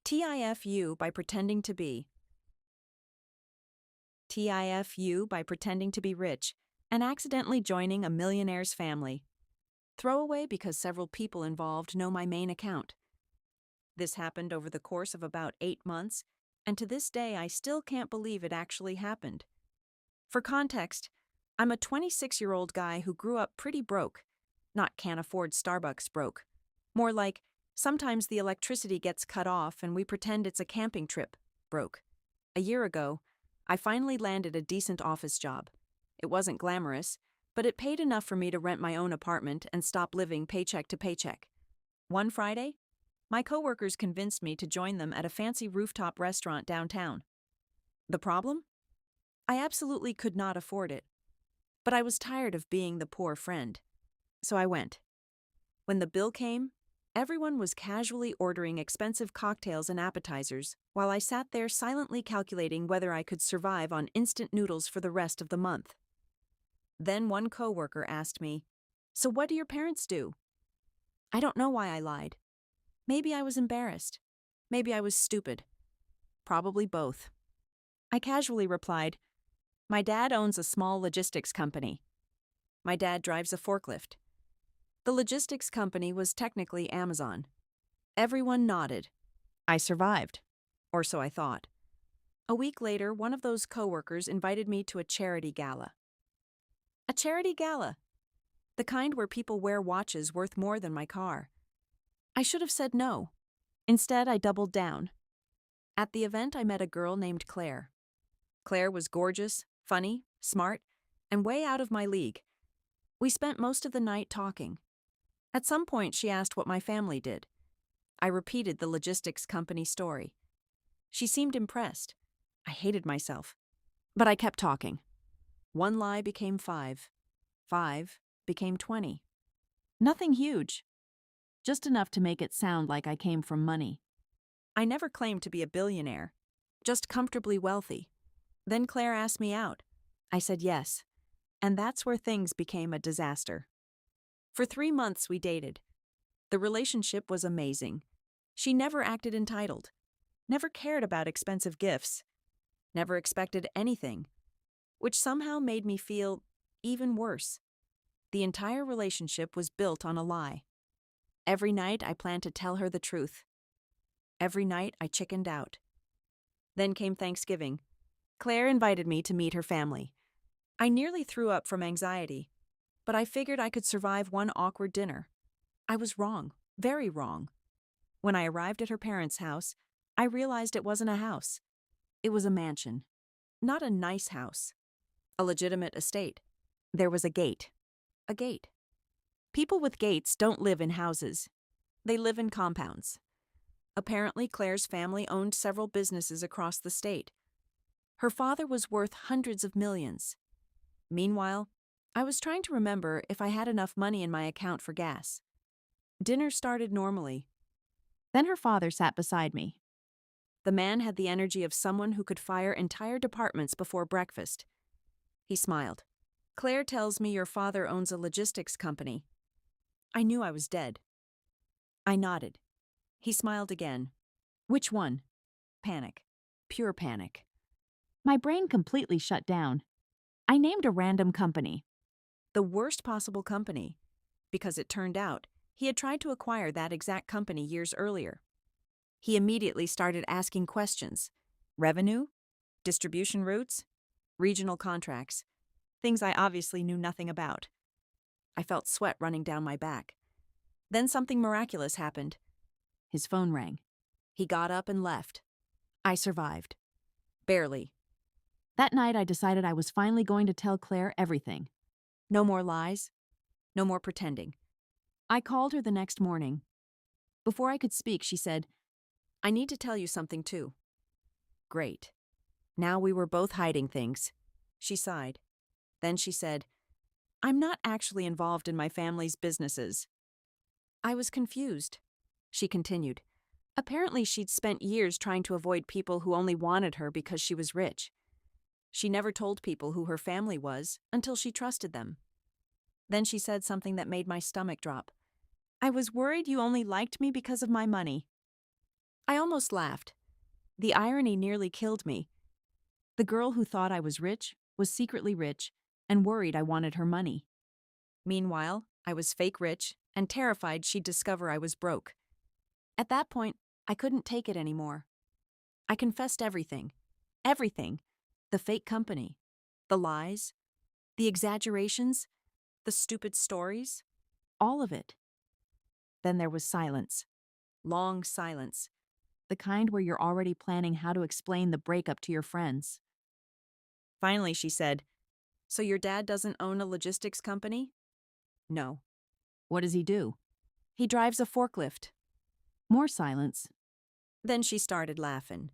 TIFU by pretending to be. TIFU by pretending to be rich and accidentally joining a millionaire's family. Throwaway because several people involved know my main account. This happened over the course of about 8 months, and to this day I still can't believe it actually happened. For context, I'm a 26-year-old guy who grew up pretty broke. Not can't afford Starbucks broke. More like, sometimes the electricity gets cut off and we pretend it's a camping trip broke. A year ago, I finally landed a decent office job. It wasn't glamorous, but it paid enough for me to rent my own apartment and stop living paycheck to paycheck. One Friday, my coworkers convinced me to join them at a fancy rooftop restaurant downtown. The problem? I absolutely could not afford it. But I was tired of being the poor friend. So I went. When the bill came, everyone was casually ordering expensive cocktails and appetizers while I sat there silently calculating whether I could survive on instant noodles for the rest of the month. Then one coworker asked me, "So what do your parents do?" I don't know why I lied. Maybe I was embarrassed. Maybe I was stupid. Probably both. I casually replied, "My dad owns a small logistics company. My dad drives a forklift." The logistics company was technically Amazon. Everyone nodded. I survived. Or so I thought. A week later, one of those coworkers invited me to a charity gala. A charity gala. The kind where people wear watches worth more than my car. I should have said no. Instead, I doubled down. At the event, I met a girl named Claire. Claire was gorgeous, funny, smart, and way out of my league. We spent most of the night talking. At some point, she asked what my family did. I repeated the logistics company story. She seemed impressed. I hated myself. But I kept talking. One lie became 5. 5 became 20. Nothing huge. Just enough to make it sound like I came from money. I never claimed to be a billionaire, just comfortably wealthy. Then Claire asked me out. I said yes. And that's where things became a disaster. For 3 months we dated. The relationship was amazing. She never acted entitled, never cared about expensive gifts, never expected anything, which somehow made me feel even worse. The entire relationship was built on a lie. Every night I planned to tell her the truth. Every night I chickened out. Then came Thanksgiving. Claire invited me to meet her family. I nearly threw up from anxiety, but I figured I could survive one awkward dinner. I was wrong, very wrong. When I arrived at her parents' house, I realized it wasn't a house. It was a mansion. Not a nice house. A legitimate estate. There was a gate. A gate. People with gates don't live in houses. They live in compounds. Apparently, Claire's family owned several businesses across the state. Her father was worth hundreds of millions. Meanwhile, I was trying to remember if I had enough money in my account for gas. Dinner started normally. Then her father sat beside me. The man had the energy of someone who could fire entire departments before breakfast. He smiled. "Claire tells me your father owns a logistics company." I knew I was dead. I nodded. He smiled again. "Which one?" Panic. Pure panic. My brain completely shut down. I named a random company. The worst possible company, because it turned out he had tried to acquire that exact company years earlier. He immediately started asking questions. Revenue? Distribution routes? Regional contracts? Things I obviously knew nothing about. I felt sweat running down my back. Then something miraculous happened. His phone rang. He got up and left. I survived. Barely. That night I decided I was finally going to tell Claire everything. No more lies. No more pretending. I called her the next morning. Before I could speak, she said, "I need to tell you something too." Great. Now we were both hiding things. She sighed. Then she said, "I'm not actually involved in my family's businesses." I was confused. She continued. Apparently she'd spent years trying to avoid people who only wanted her because she was rich. She never told people who her family was until she trusted them. Then she said something that made my stomach drop. "I was worried you only liked me because of my money." I almost laughed. The irony nearly killed me. The girl who thought I was rich was secretly rich and worried I wanted her money. Meanwhile, I was fake rich and terrified she'd discover I was broke. At that point, I couldn't take it anymore. I confessed everything. Everything. The fake company. The lies. The exaggerations. The stupid stories. All of it. Then there was silence. Long silence. The kind where you're already planning how to explain the breakup to your friends. Finally, she said, "So your dad doesn't own a logistics company?" "No." "What does he do?" "He drives a forklift." More silence. Then she started laughing.